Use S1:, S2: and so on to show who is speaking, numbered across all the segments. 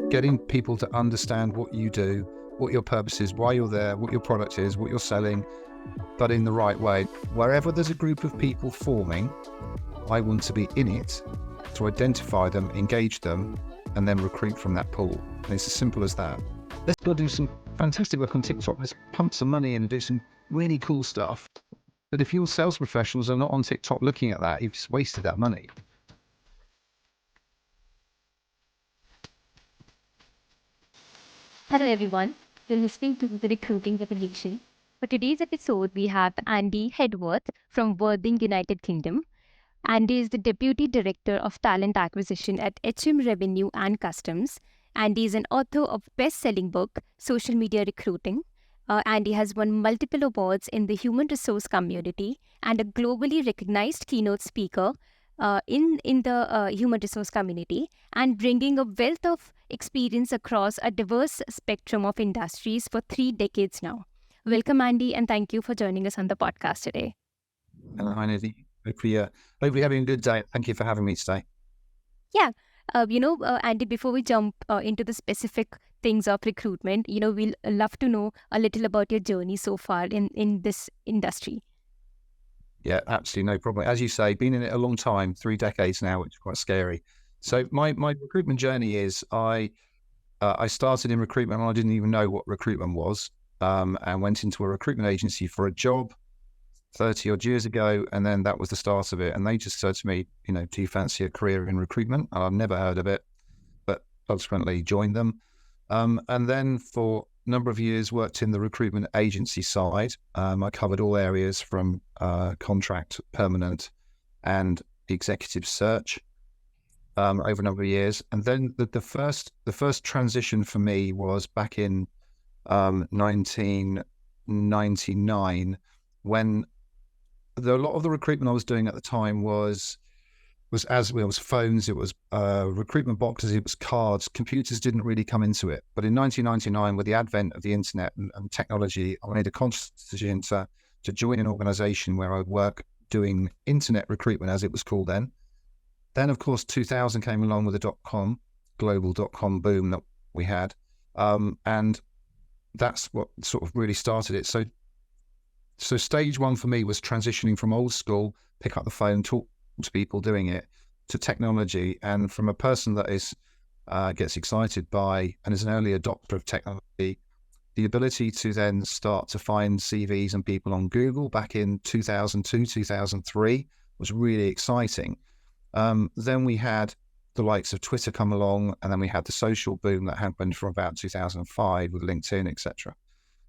S1: getting people to understand what you do, what your purpose is, why you're there, what your product is, what you're selling, but in the right way. Wherever there's a group of people forming, I want to be in it to identify them, engage them, and then recruit from that pool. And it's as simple as that. Let's go do some fantastic work on TikTok. Let's pump some money in and do some really cool stuff. But if your sales professionals are not on TikTok looking at that, you've just wasted that money.
S2: Hello everyone, you're listening to the Recruiting Revolution. For today's episode, we have Andy Hedworth from Worthing, United Kingdom. Andy is the Deputy Director of Talent Acquisition at HM Revenue and Customs. Andy is an author of best-selling book, Social Media Recruiting. Andy has won multiple awards in the human resource community and a globally recognized keynote speaker in the human resource community, and bringing a wealth of experience across a diverse spectrum of industries for 3 decades now. Welcome, Andy, and thank you for joining us on the podcast today.
S1: Hi, Nidhi. Hopefully you're having a good day. Thank you for having me today.
S2: Yeah. Andy, before we jump into the specific things of recruitment, we'll love to know a little about your journey so far in this industry.
S1: Yeah, absolutely no problem. As you say, been in it a long time, 3 decades now, which is quite scary. So my recruitment journey is I started in recruitment and I didn't even know what recruitment was, and went into a recruitment agency for a job 30 odd years ago, and then that was the start of it. And they just said to me, do you fancy a career in recruitment? And I've never heard of it, but subsequently joined them. And then for a number of years worked in the recruitment agency side. I covered all areas from contract, permanent, and executive search over a number of years. And then the first transition for me was back in 1999, when a lot of the recruitment I was doing at the time was phones, it was recruitment boxes, it was cards. Computers didn't really come into it. But in 1999, with the advent of the internet and technology, I made a conscious decision to join an organization where I would work doing internet recruitment, as it was called then. Then, of course, 2000 came along with the global .com boom that we had. And that's what sort of really started it. So stage one for me was transitioning from old school, pick up the phone, talk to people doing it, to technology. And from a person that gets excited by and is an early adopter of technology, the ability to then start to find CVs and people on Google back in 2002, 2003 was really exciting. Then we had the likes of Twitter come along, and then we had the social boom that happened from about 2005 with LinkedIn, etc.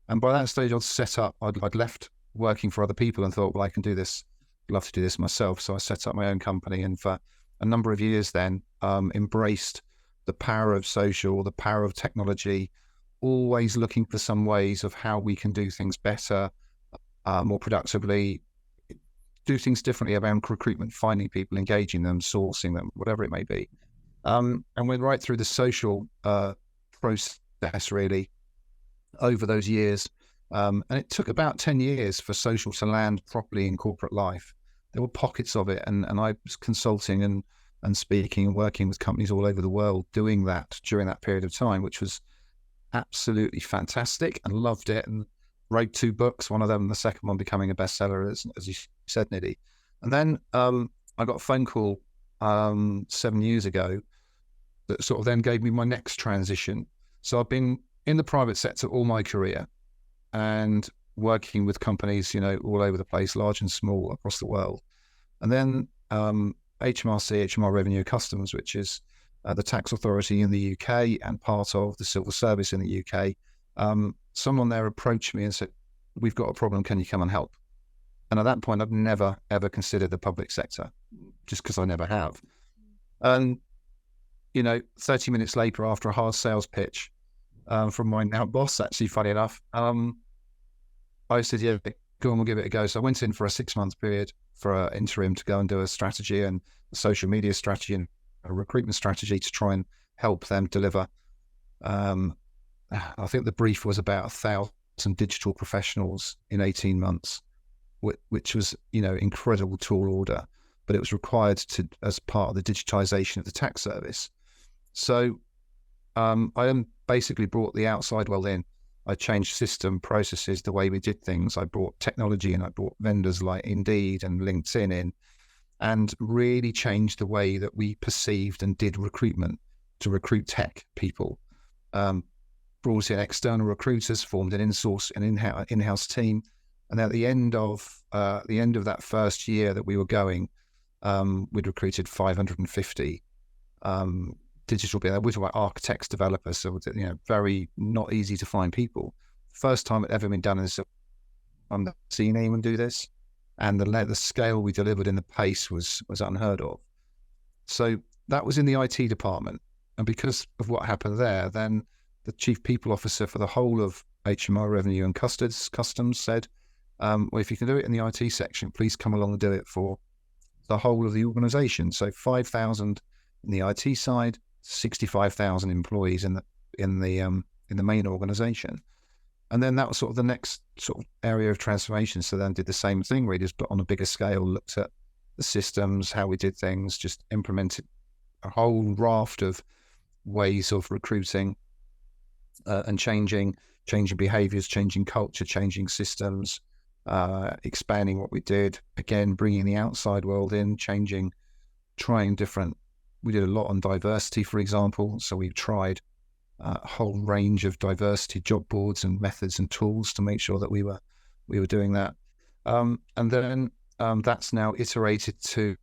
S1: And by that stage, I'd left working for other people and thought, well, I can do this. I'd love to do this myself. So I set up my own company, and for a number of years then embraced the power of social, the power of technology, always looking for some ways of how we can do things better, more productively, do things differently around recruitment, finding people, engaging them, sourcing them, whatever it may be. And went right through the social process really over those years. And it took about 10 years for social to land properly in corporate life. There were pockets of it, and I was consulting and speaking and working with companies all over the world doing that during that period of time, which was absolutely fantastic, and loved it, and wrote 2 books, one of them, the second one, becoming a bestseller, as you said, Nidhi. And then I got a phone call 7 years ago that sort of then gave me my next transition. So I've been in the private sector all my career and working with companies, all over the place, large and small, across the world. And then HMRC Revenue Customs, which is the tax authority in the UK and part of the civil service in the UK. Someone there approached me and said, we've got a problem, can you come and help? And at that point, I've never, ever considered the public sector, just because I never have. And, 30 minutes later, after a hard sales pitch from my now boss, actually, funny enough, I said, yeah, go on, we'll give it a go. So I went in for a 6-month period for an interim to go and do a strategy and a social media strategy and a recruitment strategy to try and help them deliver. I think the brief was about 1,000 digital professionals in 18 months, which was, incredible tall order, but it was required as part of the digitization of the tax service. So basically brought the outside world in. I changed system processes, the way we did things. I brought technology in. I brought vendors like Indeed and LinkedIn in, and really changed the way that we perceived and did recruitment to recruit tech people. Brought in external recruiters, formed an in-house team, and at the end of that first year that we were going, we'd recruited 550 digital people. We're talking about architects, developers, so very not easy to find people. First time it ever been done in this. I've never seen anyone do this, and the scale we delivered and the pace was unheard of. So that was in the IT department, and because of what happened there, then the chief people officer for the whole of HMR Revenue and Customs said, well, if you can do it in the IT section, please come along and do it for the whole of the organization. So 5,000 in the IT side, 65,000 employees in the main organization. And then that was sort of the next sort of area of transformation. So then did the same thing, really, just but on a bigger scale, looked at the systems, how we did things, just implemented a whole raft of ways of recruiting and changing behaviors, changing culture, changing systems, expanding what we did, again, bringing the outside world in, trying different. We did a lot on diversity, for example. So we tried a whole range of diversity job boards and methods and tools to make sure that we were doing that. And then that's now iterated to,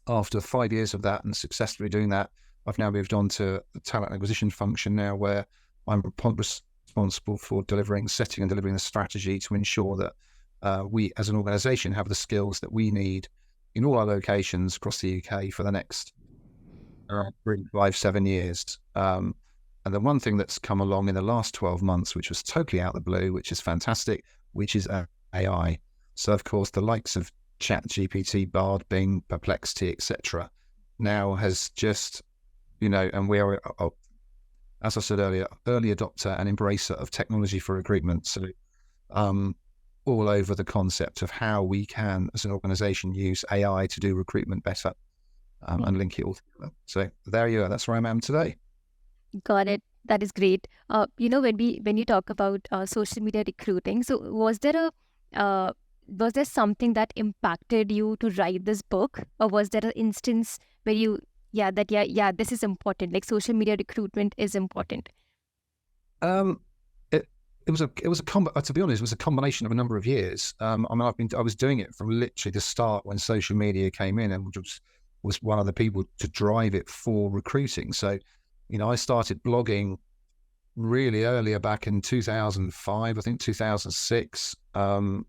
S1: after 5 years of that and successfully doing that, I've now moved on to the talent acquisition function now, where I'm responsible for setting and delivering the strategy to ensure that we as an organization have the skills that we need in all our locations across the UK for the next 3, 5, 7 years. And the one thing that's come along in the last 12 months, which was totally out of the blue, which is fantastic, which is AI. So of course, the likes of ChatGPT, Bard, Bing, Perplexity, etc., now has just, and we are, as I said earlier, early adopter and embracer of technology for recruitment. So all over the concept of how we can, as an organization, use AI to do recruitment better and link it all together. So there you are. That's where I am today.
S2: Got it. That is great. When you talk about social media recruiting, so was there something that impacted you to write this book, or was there an instance where you, this is important, like social media recruitment is important?
S1: It was to be honest, it was a combination of a number of years. I was doing it from literally the start when social media came in, and was one of the people to drive it for recruiting. So, I started blogging really earlier, back in 2005, I think 2006. And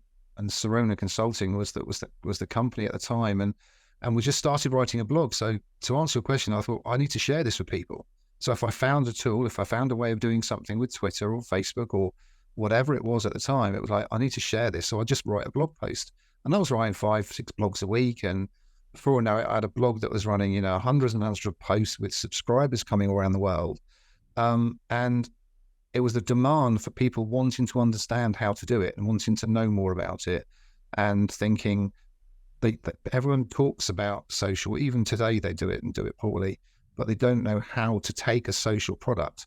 S1: Sarona Consulting was the company at the time, and we just started writing a blog. So to answer your question, I thought I need to share this with people. So if I found a tool, if I found a way of doing something with Twitter or Facebook or whatever it was at the time, it was like, I need to share this. So I just write a blog post, and I was writing 5, 6 blogs a week. And before I know it, I had a blog that was running, hundreds and hundreds of posts with subscribers coming around the world. And it was the demand for people wanting to understand how to do it and wanting to know more about it, and thinking everyone talks about social. Even today, they do it and do it poorly, but they don't know how to take a social product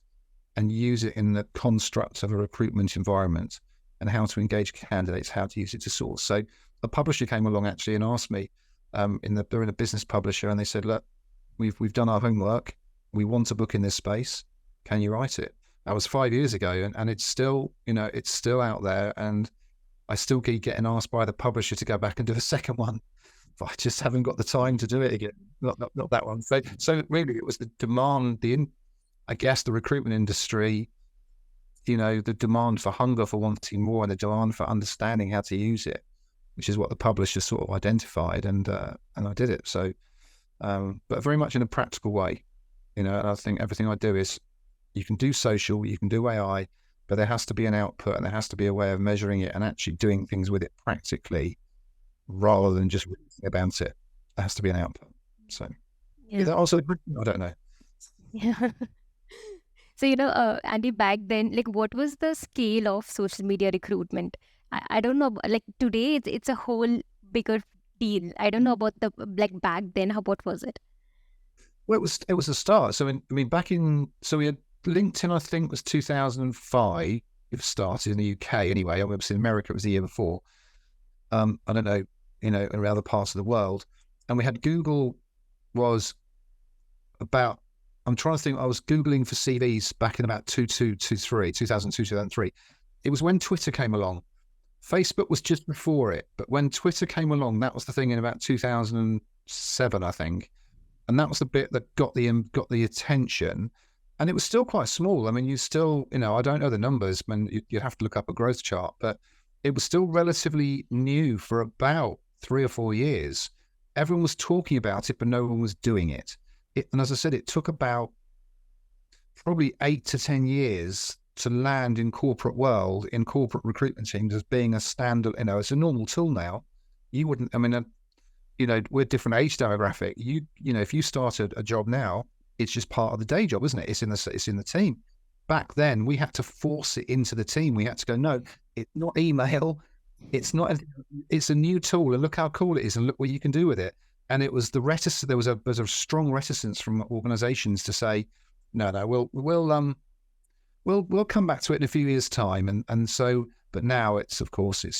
S1: and use it in the construct of a recruitment environment, and how to engage candidates, how to use it to source. So a publisher came along actually and asked me, they're in a business publisher, and they said, look, we've done our homework. We want a book in this space. Can you write it? That was 5 years ago, and it's still, it's still out there, and I still keep getting asked by the publisher to go back and do a second one, but I just haven't got the time to do it again. Not that one. So really, it was the demand, I guess the recruitment industry, the demand for hunger for wanting more, and the demand for understanding how to use it, which is what the publisher sort of identified, and I did it. So, but very much in a practical way, and I think everything I do is, you can do social, you can do AI, but there has to be an output, and there has to be a way of measuring it and actually doing things with it practically, rather than just reading about it. There has to be an output. So, is that also, I don't know.
S2: Yeah. So, Andy, back then, like, what was the scale of social media recruitment? I don't know, like today it's a whole bigger deal. I don't know about back then, what was it?
S1: Well, it was a start. So I mean, so we had LinkedIn. I think was 2005. It started in the UK anyway. Obviously, in America it was the year before. I don't know, in other parts of the world. And we had Google was about. I'm trying to think. I was Googling for CVs back in about 2003. It was when Twitter came along. Facebook was just before it, but when Twitter came along, that was the thing in about 2007, I think. And that was the bit that got the attention, and it was still quite small. I mean, you still, I don't know the numbers. I mean, you'd have to look up a growth chart, but it was still relatively new for about 3 or 4 years. Everyone was talking about it, but no one was doing it. And as I said, it took about probably 8 to 10 years to land in corporate world, in corporate recruitment teams as being a standard. It's a normal tool now. You wouldn't. I mean, we're different age demographic. If you started a job now, it's just part of the day job, isn't it? It's in the team. Back then, we had to force it into the team. We had to go, no, it's not email. It's not. It's a new tool, and look how cool it is, and look what you can do with it. And it was the reticence. There was a strong reticence from organisations to say, no, we'll come back to it in a few years' time. And so, but now it's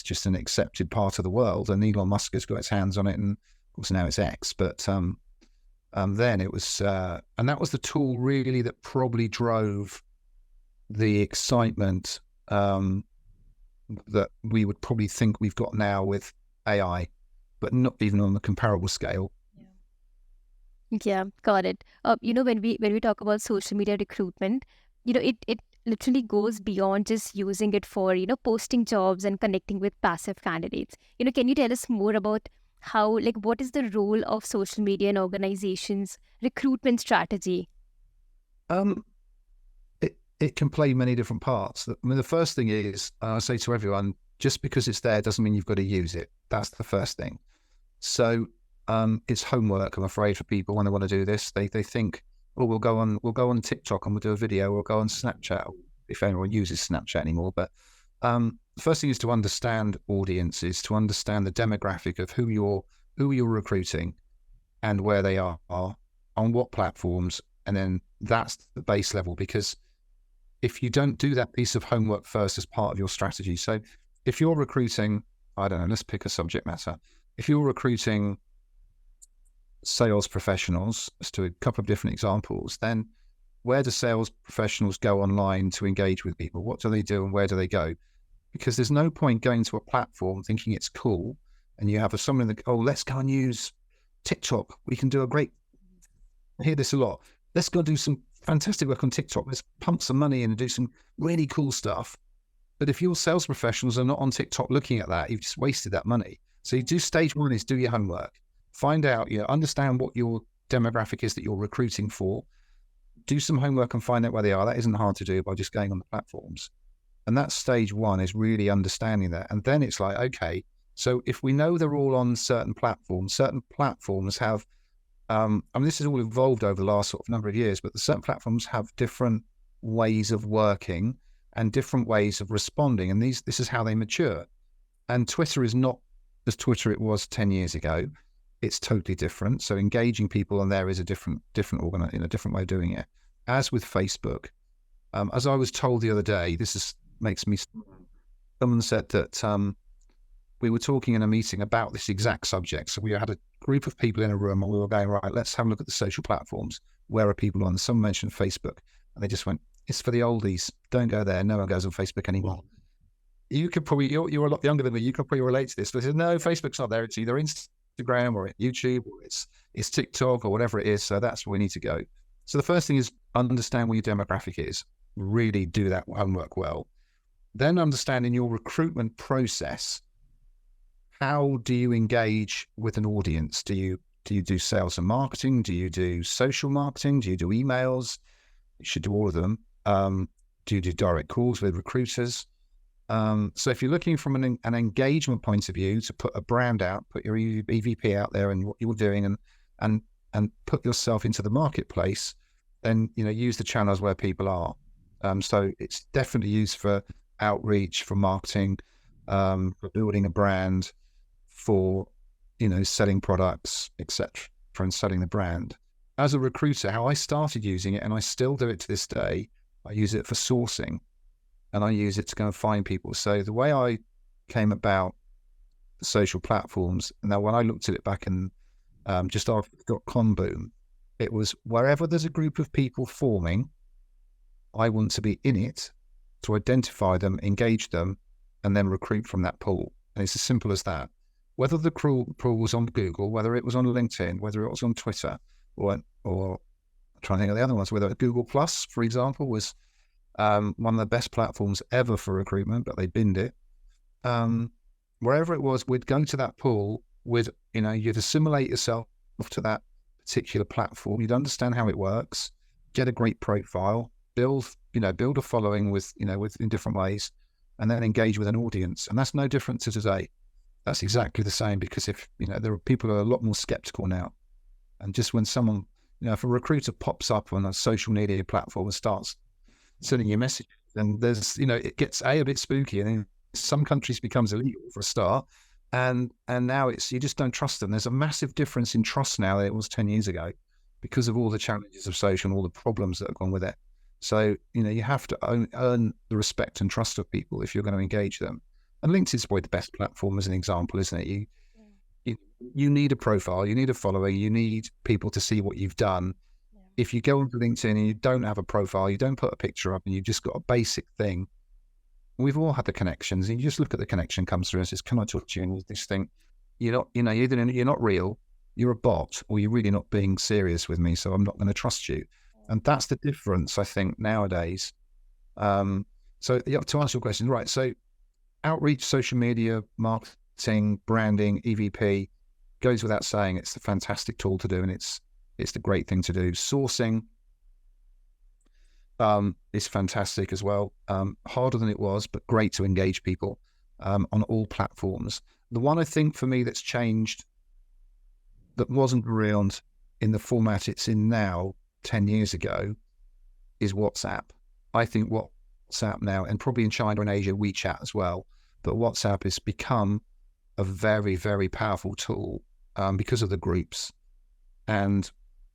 S1: just an accepted part of the world, and Elon Musk has got his hands on it, and of course now it's X. But then it was, and that was the tool really that probably drove the excitement that we would probably think we've got now with AI, but not even on a comparable scale.
S2: Yeah, got it. When we talk about social media recruitment, it literally goes beyond just using it for, posting jobs and connecting with passive candidates. Can you tell us more about how, what is the role of social media in organizations' recruitment strategy?
S1: It can play many different parts. I mean, the first thing is, I say to everyone, just because it's there doesn't mean you've got to use it. That's the first thing. So it's homework, I'm afraid, for people when they want to do this. They think, oh, we'll go on TikTok and we'll do a video. We'll go on Snapchat, if anyone uses Snapchat anymore. But the first thing is to understand audiences, to understand the demographic of who you're recruiting and where they are, on what platforms, and then that's the base level. Because if you don't do that piece of homework first as part of your strategy, so if you're recruiting, I don't know, let's pick a subject matter. If you're recruiting sales professionals, let's do a couple of different examples, then where do sales professionals go online to engage with people? What do they do and where do they go? Because there's no point going to a platform thinking it's cool and you have someone that, oh, let's go and use TikTok. We can do I hear this a lot. Let's go do some fantastic work on TikTok. Let's pump some money in and do some really cool stuff. But if your sales professionals are not on TikTok looking at that, you've just wasted that money. So you do stage one is do your homework. Find out, understand what your demographic is that you're recruiting for. Do some homework and find out where they are. That isn't hard to do by just going on the platforms. And that's stage one, is really understanding that. And then it's like, okay, so if we know they're all on certain platforms have, this has all evolved over the last sort of number of years, but the certain platforms have different ways of working and different ways of responding. And this is how they mature. And Twitter is not as Twitter it was 10 years ago. It's totally different. So engaging people on there is a different way of doing it. As with Facebook, as I was told the other day, makes me. Someone said that we were talking in a meeting about this exact subject. So we had a group of people in a room and we were going, right, let's have a look at the social platforms. Where are people on? Someone mentioned Facebook, and they just went, it's for the oldies. Don't go there. No one goes on Facebook anymore. You could probably, you're a lot younger than me. You could probably relate to this. But they said, no, Facebook's not there. It's either Instagram or YouTube or it's TikTok or whatever it is. So that's where we need to go. So the first thing is understand what your demographic is. Really do that homework well. Then understanding your recruitment process. How do you engage with an audience? Do you do sales and marketing? Do you do social marketing? Do you do emails? You should do all of them. Do you do direct calls with recruiters? So if you're looking from an engagement point of view to put a brand out, put your EVP out there and what you're doing and put yourself into the marketplace, then, use the channels where people are. So it's definitely used for outreach, for marketing, for building a brand, for, selling products, etc., and selling the brand. as a recruiter, how I started using it, and I still do it to this day, I use it for sourcing, and I use it to go and find people. So the way I came about the social platforms, now when I looked at it back in just after the dot-com boom, it was wherever there's a group of people forming, I want to be in it to identify them, engage them, and then recruit from that pool. And it's as simple as that. Whether the pool was on Google, whether it was on LinkedIn, whether it was on Twitter, or I'm trying to think of the other ones, whether Google Plus, for example, was one of the best platforms ever for recruitment, but they binned it. Wherever it was, we'd go to that pool with, you'd assimilate yourself to that particular platform. You'd understand how it works, get a great profile, build a following with in different ways, and then engage with an audience. And that's no different to today. That's exactly the same, because if, there are people who are a lot more skeptical now. And just when someone, if a recruiter pops up on a social media platform and starts sending you messages, then there's, it gets a bit spooky, and in some countries becomes illegal for a start. And now you just don't trust them. There's a massive difference in trust now than it was 10 years ago, because of all the challenges of social and all the problems that have gone with it. So, you have to earn the respect and trust of people if you're going to engage them. And LinkedIn's probably the best platform as an example, isn't it? You need a profile, you need a following, you need people to see what you've done. Yeah. If you go onto LinkedIn and you don't have a profile, you don't put a picture up, and you've just got a basic thing, we've all had the connections, and you just look at the connection comes through and says, can I talk to you? And this thing, you're not real, you're a bot, or you're really not being serious with me, so I'm not going to trust you. And that's the difference, I think, nowadays. So to answer your question, right, so outreach, social media, marketing, branding, EVP, goes without saying, it's a fantastic tool to do, and it's the great thing to do. Sourcing is fantastic as well. Harder than it was, but great to engage people on all platforms. The one I think for me that's changed, that wasn't around in the format it's in now 10 years ago, is WhatsApp. I think WhatsApp now, and probably in China and Asia, WeChat as well, but WhatsApp has become a very, very powerful tool because of the groups. And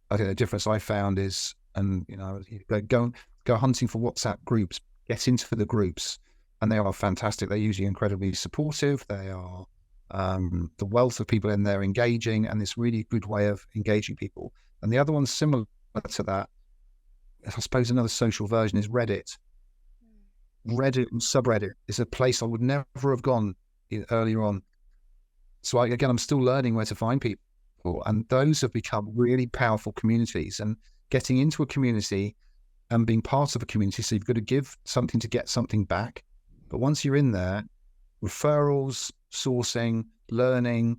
S1: I think the difference I found is, and go hunting for WhatsApp groups, get into the groups, and they are fantastic. They're usually incredibly supportive. They are the wealth of people in there engaging, and this really good way of engaging people. And the other one similar to that, I suppose another social version, is Reddit. Reddit and subreddit is a place I would never have gone earlier on. So I'm still learning where to find people, and those have become really powerful communities. And getting into a community and being part of a community, so you've got to give something to get something back. But once you're in there, referrals, sourcing, learning,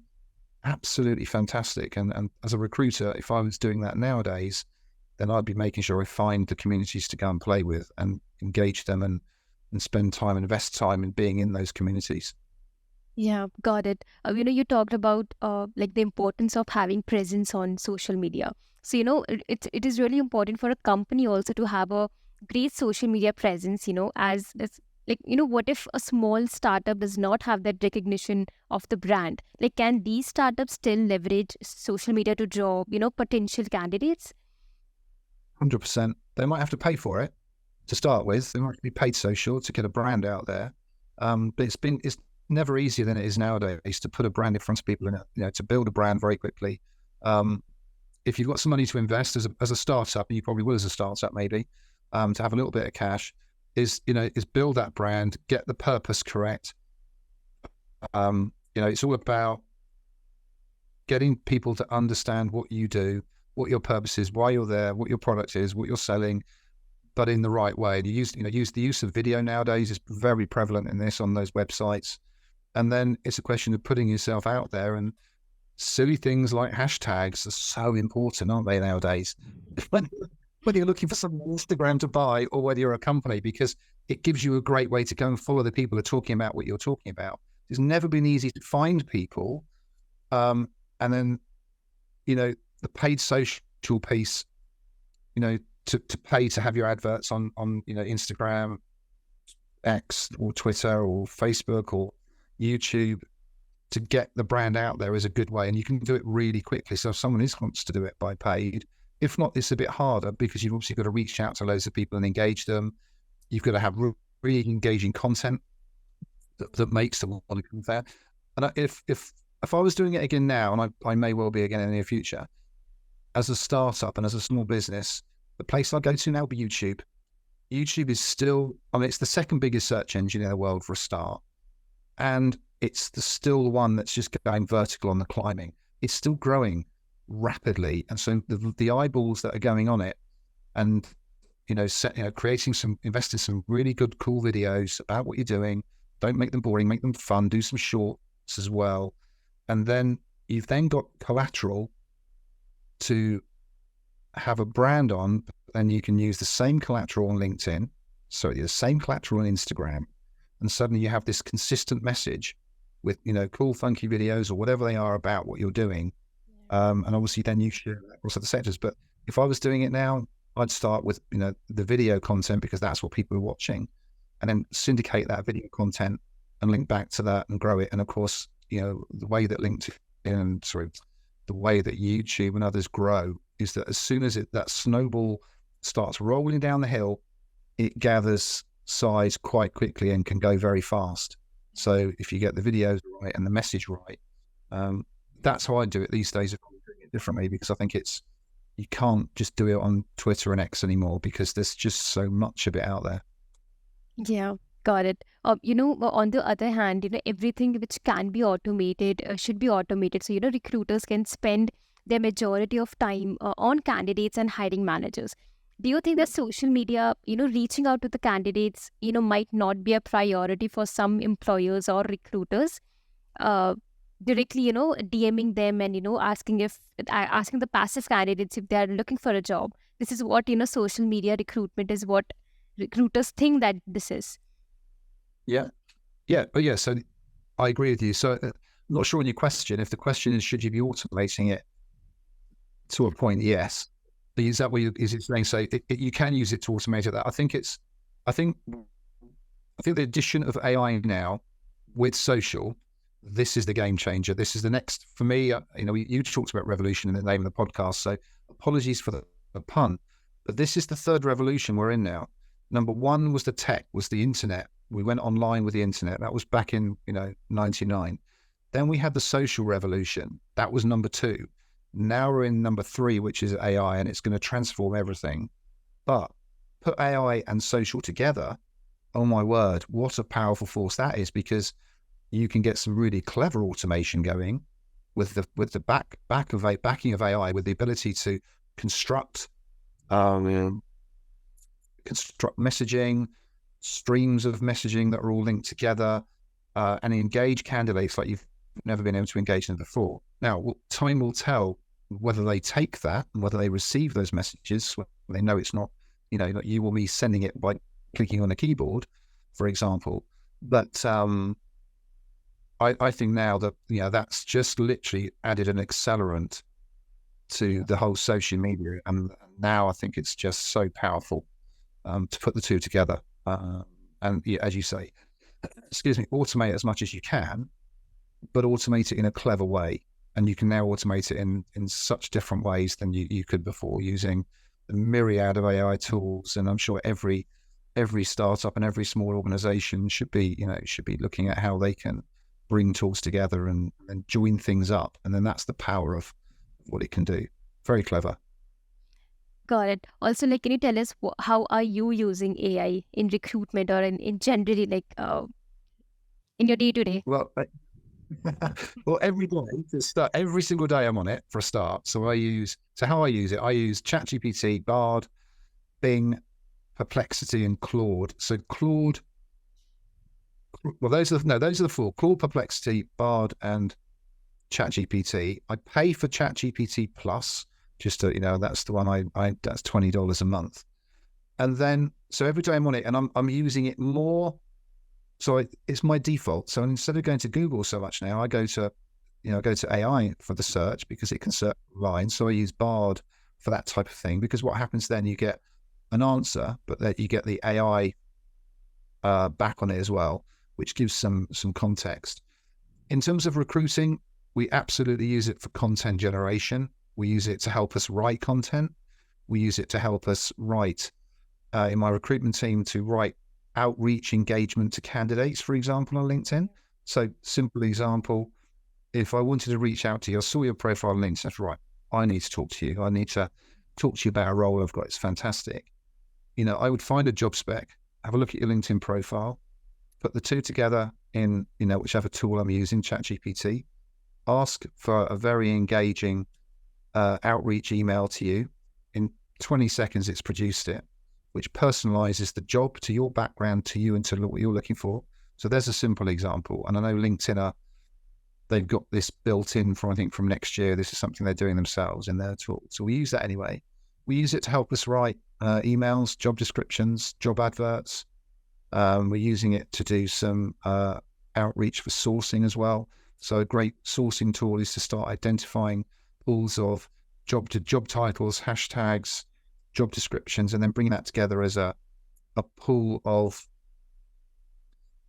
S1: absolutely fantastic. And as a recruiter, if I was doing that nowadays, then I'd be making sure I find the communities to go and play with and engage them and spend time, invest time in being in those communities.
S2: Yeah, got it. You talked about like the importance of having presence on social media. So, it is really important for a company also to have a great social media presence, as like, what if a small startup does not have that recognition of the brand? Like, can these startups still leverage social media to draw, potential candidates?
S1: 100%. They might have to pay for it to start with. They might be paid social to get a brand out there. But it's never easier than it is nowadays to put a brand in front of people and to build a brand very quickly. If you've got some money to invest as a startup, and you probably will as a startup maybe, to have a little bit of cash, is build that brand, get the purpose correct. It's all about getting people to understand what you do, what your purpose is, why you're there, what your product is, what you're selling, but in the right way. And use the use of video nowadays is very prevalent in this on those websites. And then it's a question of putting yourself out there, and silly things like hashtags are so important, aren't they, nowadays? Whether you're looking for something on Instagram to buy or whether you're a company, because it gives you a great way to go and follow the people who are talking about what you're talking about. It's never been easy to find people. And then, the paid social piece, to pay to have your adverts on Instagram, X or Twitter or Facebook or YouTube, to get the brand out there is a good way, and you can do it really quickly. So if someone wants to do it by paid, If not, it's a bit harder because you've obviously got to reach out to loads of people and engage them. You've got to have really engaging content that makes them want to come there. And if I was doing it again now, and I may well be again in the near future, as a startup and as a small business, the place I go to now will be YouTube. YouTube is still, I mean, it's the second biggest search engine in the world for a start. And it's still the one that's just going vertical on the climbing. It's still growing rapidly. And so the eyeballs that are going on it and, investing some really good, cool videos about what you're doing. Don't make them boring, make them fun, do some shorts as well. And then you've then got collateral to have a brand on, then you can use the same collateral on LinkedIn, the same collateral on Instagram, and suddenly you have this consistent message with, cool, funky videos or whatever they are about what you're doing. And obviously then you share that across other sectors. But if I was doing it now, I'd start with, the video content because that's what people are watching, and then syndicate that video content and link back to that and grow it. And of course, the way that the way that YouTube and others grow is that as soon as that snowball starts rolling down the hill, it gathers size quite quickly and can go very fast. So if you get the videos right and the message right, that's how I do it these days. I'm doing it differently because I think you can't just do it on Twitter and X anymore because there's just so much of it out there.
S2: Yeah, got it. On the other hand, everything which can be automated should be automated. So, recruiters can spend their majority of time on candidates and hiring managers. Do you think that social media, reaching out to the candidates, might not be a priority for some employers or recruiters? Directly, DMing them and, asking the passive candidates if they are looking for a job. This is what, social media recruitment is what recruiters think that this is.
S1: Yeah. But yeah, so I agree with you. So I'm not sure on your question. If the question is, should you be automating it to a point? Yes. But is that what is it saying? So you can use it to automate it. I think the addition of AI now with social, this is the game changer. This is the next, for me, you talked about revolution in the name of the podcast. So apologies for the pun, but this is the third revolution we're in now. Number one was the internet. We went online with the internet. That was back in, 99. Then we had the social revolution. That was number two. Now we're in number three, which is AI, and it's going to transform everything. But put AI and social together, oh my word, what a powerful force that is, because you can get some really clever automation going with the backing of AI, with the ability to construct messaging, streams of messaging that are all linked together, and engage candidates like you've never been able to engage them before. Now, time will tell whether they take that and whether they receive those messages when they know it's not, like you or me sending it by clicking on a keyboard, for example. But I think now that, that's just literally added an accelerant to the whole social media. And now I think it's just so powerful to put the two together. And as you say, automate as much as you can, but automate it in a clever way. And you can now automate it in such different ways than you could before, using the myriad of AI tools. And I'm sure every startup and every small organization should be looking at how they can bring tools together and join things up. And then that's the power of what it can do. Very clever.
S2: Got it. Also, can you tell us how are you using AI in recruitment or in generally, in your day-to-day?
S1: Well, every day to start, every single day I'm on it for a start. So how I use it, I use ChatGPT, Bard, Bing, Perplexity, and Claude. So Claude, well, those are the four: Claude, Perplexity, Bard, and ChatGPT. I pay for ChatGPT Plus, just to, that's the one that's $20 a month. And then, so every day I'm on it and I'm using it more. So it's my default. So instead of going to Google so much now, I go to AI for the search because it can search online. So I use Bard for that type of thing, because what happens then, you get an answer, but that you get the AI back on it as well, which gives some context. In terms of recruiting, we absolutely use it for content generation. We use it to help us write content. We use it to help us write, in my recruitment team, to write outreach engagement to candidates, for example, on LinkedIn. So simple example, if I wanted to reach out to you, I saw your profile on LinkedIn, that's right, I need to talk to you. I need to talk to you about a role I've got. It's fantastic. I would find a job spec, have a look at your LinkedIn profile, put the two together in, whichever tool I'm using, ChatGPT, ask for a very engaging outreach email to you. In 20 seconds, it's produced it, which personalizes the job to your background, to you, and to what you're looking for. So there's a simple example. And I know LinkedIn they've got this built in from next year. This is something they're doing themselves in their tool. So we use that anyway. We use it to help us write emails, job descriptions, job adverts. We're using it to do some outreach for sourcing as well. So a great sourcing tool is to start identifying pools of job titles, hashtags, job descriptions, and then bringing that together as a pool of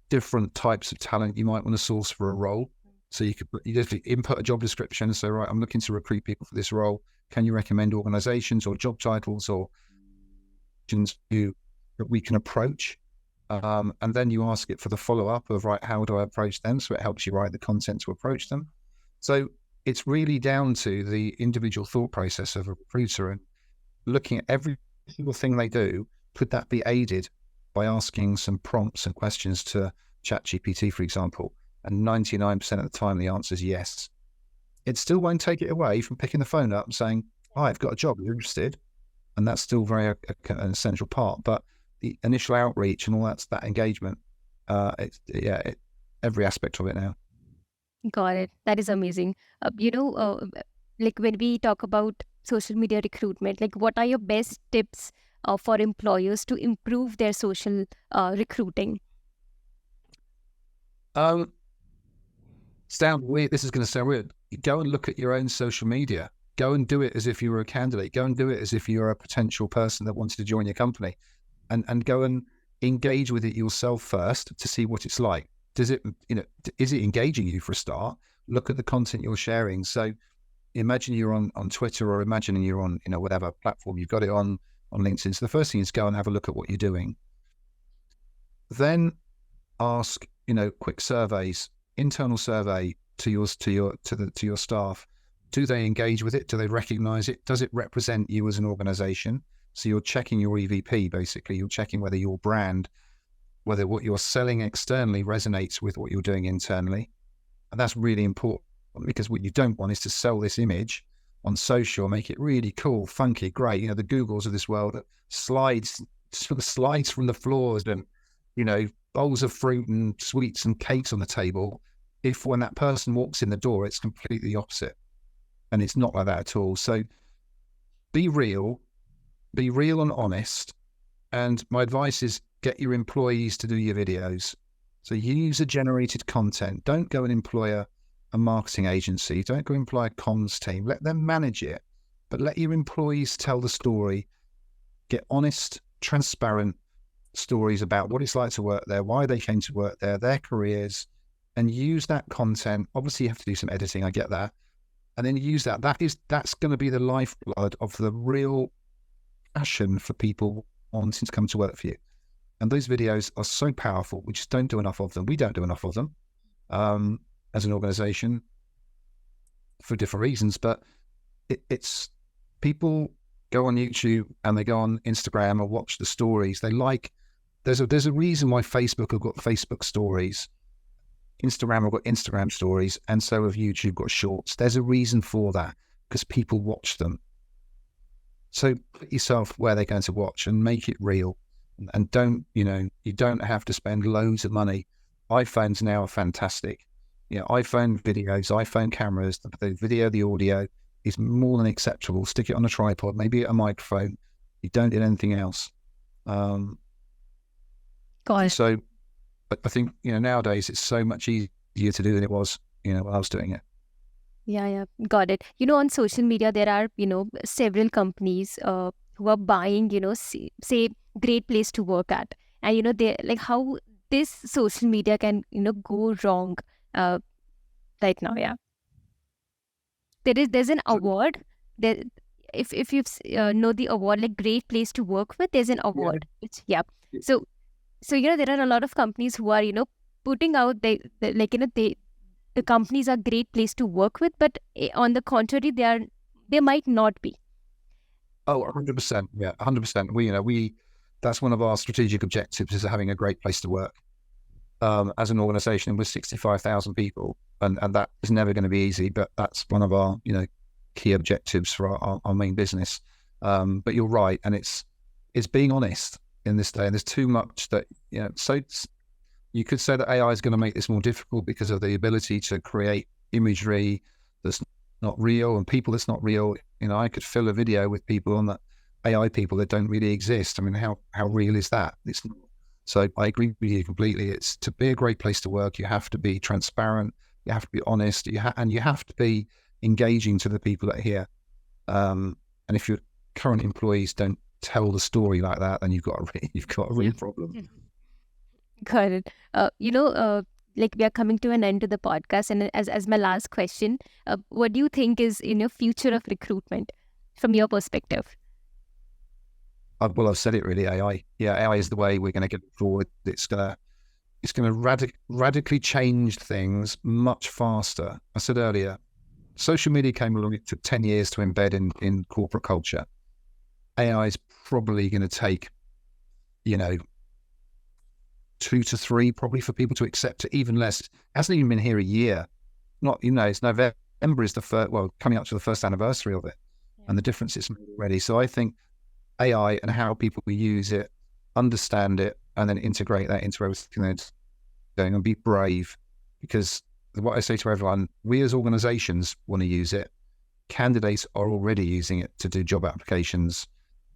S1: different types of talent you might want to source for a role. So you just input a job description. So, right, I'm looking to recruit people for this role. Can you recommend organizations or job titles or that we can approach? And then you ask it for the follow-up of, right, how do I approach them? So it helps you write the content to approach them. So it's really down to the individual thought process of a recruiter and looking at every single thing they do. Could that be aided by asking some prompts and questions to ChatGPT, for example? And 99% of the time, the answer is yes. It still won't take it away from picking the phone up and saying, "Hi, I've got a job. You're interested?" And that's still very an essential part. But the initial outreach and all that engagement, every aspect of it now.
S2: Got it. That is amazing. Like when we talk about social media recruitment, like what are your best tips for employers to improve their social recruiting?
S1: Sound weird. This is going to sound weird. Go and look at your own social media. Go and do it as if you were a candidate. Go and do it as if you were a potential person that wanted to join your company, and go and engage with it yourself first to see what it's like. Is it engaging you for a start? Look at the content you're sharing. So imagine you're on Twitter, or imagining you're on, whatever platform you've got it on LinkedIn. So the first thing is go and have a look at what you're doing. Then ask, quick surveys, internal survey to your staff. Do they engage with it? Do they recognize it? Does it represent you as an organization? So you're checking your EVP, basically. You're checking whether your brand, whether what you're selling externally resonates with what you're doing internally. And that's really important, because what you don't want is to sell this image on social, make it really cool, funky, great. The Googles of this world, slides from the floors and, bowls of fruit and sweets and cakes on the table. If when that person walks in the door, it's completely opposite. And it's not like that at all. So be real and honest. And my advice is get your employees to do your videos. So user-generated content. Don't go and employ a marketing agency. Don't go employ a comms team. Let them manage it. But let your employees tell the story. Get honest, transparent stories about what it's like to work there, why they came to work there, their careers, and use that content. Obviously, you have to do some editing. I get that. And then use that. That's going to be the lifeblood of the real passion for people wanting to come to work for you. And those videos are so powerful. We just don't do enough of them. We don't do enough of them as an organization for different reasons. But it's people go on YouTube and they go on Instagram or watch the stories. They like. There's a reason why Facebook have got Facebook stories. Instagram have got Instagram stories, and so have YouTube got shorts. There's a reason for that, because people watch them. So put yourself where they're going to watch and make it real. And you don't have to spend loads of money. iPhones now are fantastic. iPhone videos, iPhone cameras, the video, the audio is more than acceptable. Stick it on a tripod, maybe a microphone. You don't need anything else.
S2: Got it.
S1: So, but I think, nowadays it's so much easier to do than it was, when I was doing it.
S2: Yeah, got it. On social media, there are, several companies who are buying, say great place to work at. And, they like how this social media can, go wrong right now. Yeah. There's an award that if you know the award like Great Place to Work With, there's an award. So there are a lot of companies who are putting out the companies are great place to work with, but on the contrary, they might not be.
S1: Oh, 100%. Yeah, 100%. That's one of our strategic objectives, is having a great place to work. As an organization with 65,000 people, and that is never going to be easy, but that's one of our key objectives for our main business. But you're right, and it's being honest in this day, and there's too much that so you could say that AI is going to make this more difficult because of the ability to create imagery that's not real and people that's not real. I could fill a video with people on that, AI people that don't really exist. I mean, how real is that? It's not. So I agree with you completely. It's to be a great place to work, you have to be transparent, you have to be honest, and you have to be engaging to the people that are here. And if your current employees don't tell the story like that, then you've got a real problem.
S2: Got it. Like we are coming to an end to the podcast, and as my last question, what do you think is future of recruitment from your perspective?
S1: Well, I've said it really. AI, AI is the way we're going to get forward. It's going to radically change things much faster. I said earlier, social media came along. It took 10 years to embed in corporate culture. AI is probably going to take 2 to 3 probably for people to accept it, even less. It hasn't even been here a year. Not, it's November is the first, coming up to the first anniversary of it. Yeah. And the difference is made already. So I think AI and how people use it, understand it, and then integrate that into everything they're doing, and be brave. Because what I say to everyone, we as organizations want to use it. Candidates are already using it to do job applications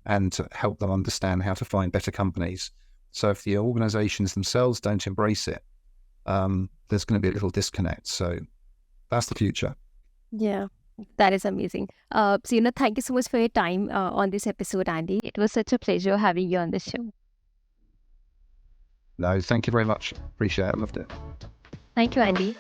S1: and to help them understand how to find better companies. So if the organizations themselves don't embrace it, there's going to be a little disconnect. So that's the future.
S2: Yeah, that is amazing. So, thank you so much for your time on this episode, Andy. It was such a pleasure having you on the show.
S1: No, thank you very much. Appreciate it. I loved it.
S2: Thank you, Andy.